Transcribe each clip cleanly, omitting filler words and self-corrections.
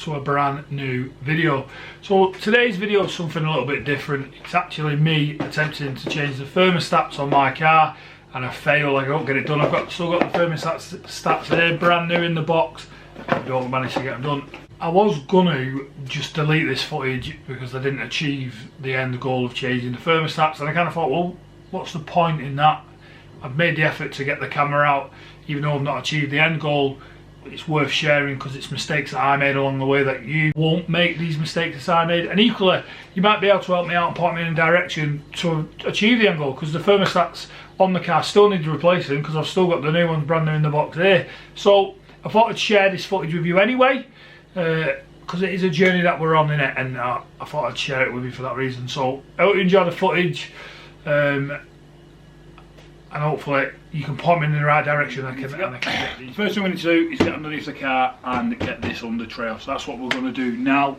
to a brand new video. So today's video is something a little bit different. It's actually me attempting to change the thermostats on my car, and I fail. I don't get it done. I've still got the thermostats there, brand new in the box. I don't manage to get them done. I was gonna just delete this footage because I didn't achieve the end goal of changing the thermostats, and I kind of thought, well, what's the point in that? I've made the effort to get the camera out, even though I've not achieved the end goal. It's worth sharing because it's mistakes that I made along the way, that you won't make these mistakes that I made. And equally, you might be able to help me out and point me in a direction to achieve the end goal, because the thermostats on the car still need replacing, because I've still got the new ones brand new in the box here. So I thought I'd share this footage with you anyway, because it is a journey that we're on in it, and I thought I'd share it with you for that reason. So I hope you enjoy the footage, and hopefully you can point me in the right direction. I can get these. First thing we need to do is get underneath the car and get this under trail. So that's what we're going to do now.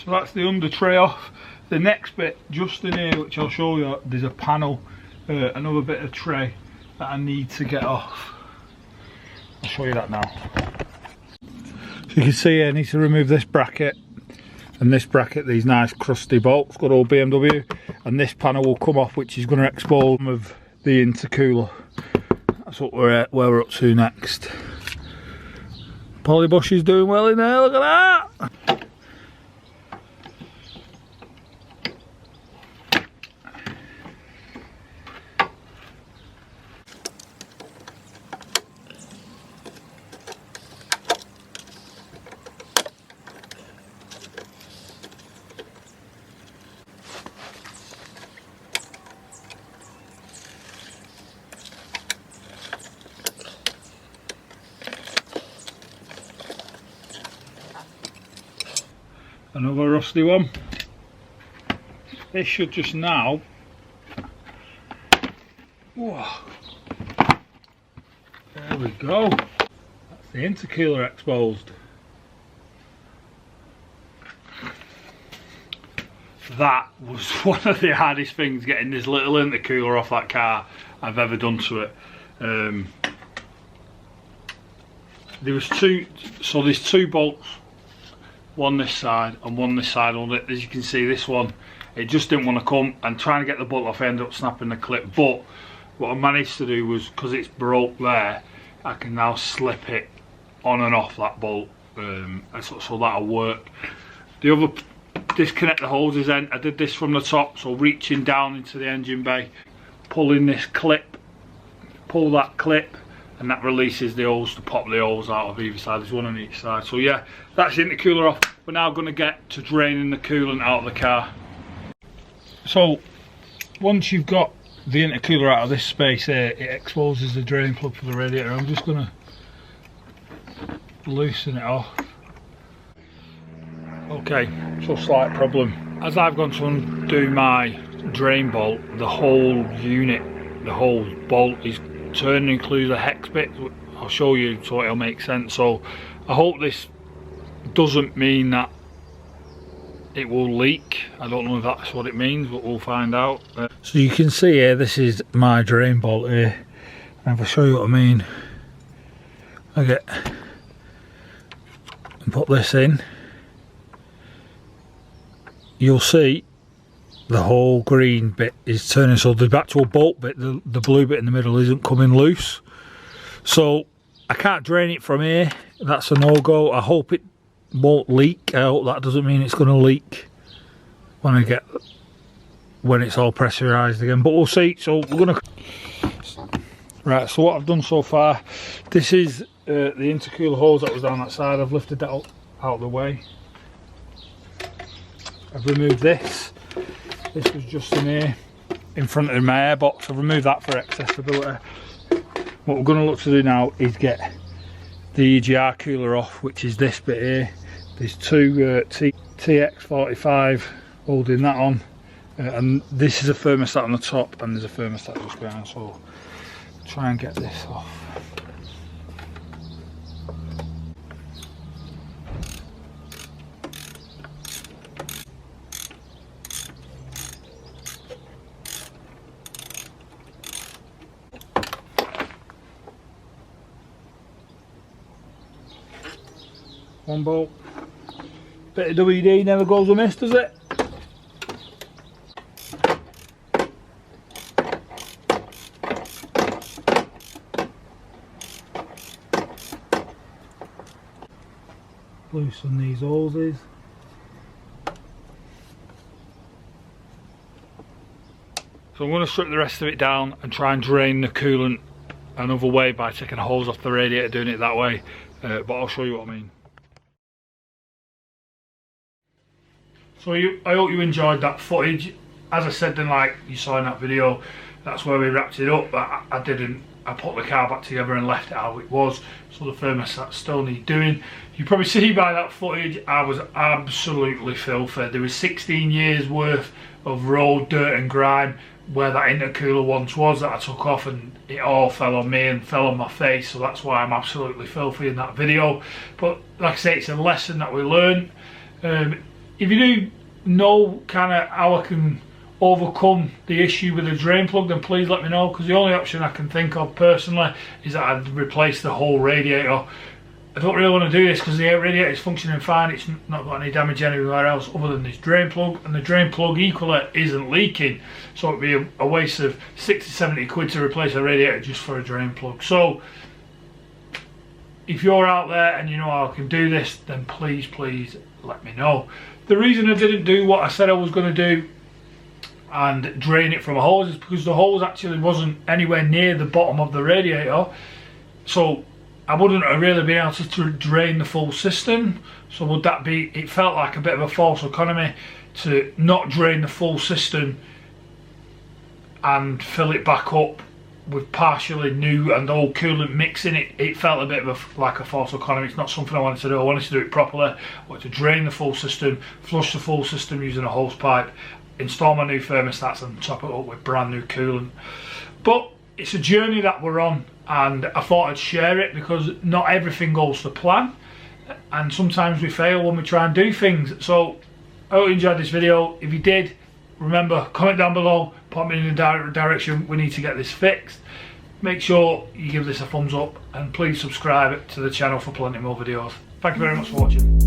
So that's the under tray off. The next bit, just in here, which I'll show you, there's a panel, another bit of tray that I need to get off. I'll show you that now. So you can see here, I need to remove this bracket and this bracket, these nice crusty bolts, good old BMW, and this panel will come off, which is going to expose some of the intercooler. That's what where we're up to next. Polybush is doing well in there, look at that! Another rusty one. This should just now. Whoa. There we go. That's the intercooler exposed. That was one of the hardest things, getting this little intercooler off that car I've ever done to it. There was there's two bolts. One this side and one this side on it. As you can see, this one, it just didn't want to come, and trying to get the bolt off, I ended up snapping the clip. But what I managed to do was, because it's broke there, I can now slip it on and off that bolt, so that'll work. The other, disconnect the hoses then, I did this from the top, so reaching down into the engine bay, pulling this clip, pull that clip, and that releases the hose to pop the hose out of either side. There's one on each side. So yeah, that's the intercooler off. We're now going to get to draining the coolant out of the car. So once you've got the intercooler out of this space here, it exposes the drain plug for the radiator. I'm just going to loosen it off. Okay, so slight problem. As I've gone to undo my drain bolt, the whole unit, the whole bolt is turning, including the hex bit. I'll show you so it'll make sense. So I hope this doesn't mean that it will leak. I don't know if that's what it means, but we'll find out. So you can see here, this is my drain bolt here, and if I show you what I mean, I get and put this in, you'll see the whole green bit is turning, so the actual bolt bit, the blue bit in the middle, isn't coming loose. So I can't drain it from here. That's a no-go. I hope it won't leak. I hope that doesn't mean it's going to leak when it's all pressurized again, but we'll see. So we're gonna Right, so what I've done so far, this is the intercooler hose that was down that side. I've lifted that out of the way. I've removed this. This was just in here, in front of my airbox. I've removed that for accessibility. What we're going to look to do now is get the EGR cooler off, which is this bit here. There's two TX45 holding that on, and this is a thermostat on the top, and there's a thermostat just behind, so try and get this off. One bolt. Bit of WD never goes amiss, does it? Loosen these hoses. So I'm going to strip the rest of it down and try and drain the coolant another way by taking a hose off the radiator, doing it that way, but I'll show you what I mean. So I hope you enjoyed that footage. As I said, then, like you saw in that video, that's where we wrapped it up, but I didn't. I put the car back together and left it how it was, so the thermostat still need doing. You probably see by that footage, I was absolutely filthy. There was 16 years worth of road dirt and grime where that intercooler once was that I took off, and it all fell on me and fell on my face, so that's why I'm absolutely filthy in that video. But like I say, it's a lesson that we learn. If you do know kind of how I can overcome the issue with the drain plug, then please let me know, because the only option I can think of personally is that I'd replace the whole radiator. I don't really want to do this because the radiator is functioning fine. It's not got any damage anywhere else other than this drain plug, and the drain plug equally isn't leaking, so it'd be a waste of 60-70 quid to replace a radiator just for a drain plug. So if you're out there and you know how I can do this, then please let me know. The reason I didn't do what I said I was going to do and drain it from a hose is because the hose actually wasn't anywhere near the bottom of the radiator, so I wouldn't have really been able to drain the full system. So would that be, it felt like a bit of a false economy to not drain the full system and fill it back up with partially new and old coolant mixing it. It felt a bit of like a false economy. It's not something I wanted to do. I wanted to do it properly. I wanted to drain the full system, flush the full system using a hose pipe, install my new thermostats and top it up with brand new coolant. But it's a journey that we're on, and I thought I'd share it because not everything goes to plan, and sometimes we fail when we try and do things. So I hope you enjoyed this video. If you did, remember, comment down below, point me in the direction we need to get this fixed. Make sure you give this a thumbs up, and please subscribe to the channel for plenty more videos. Thank you very much for watching.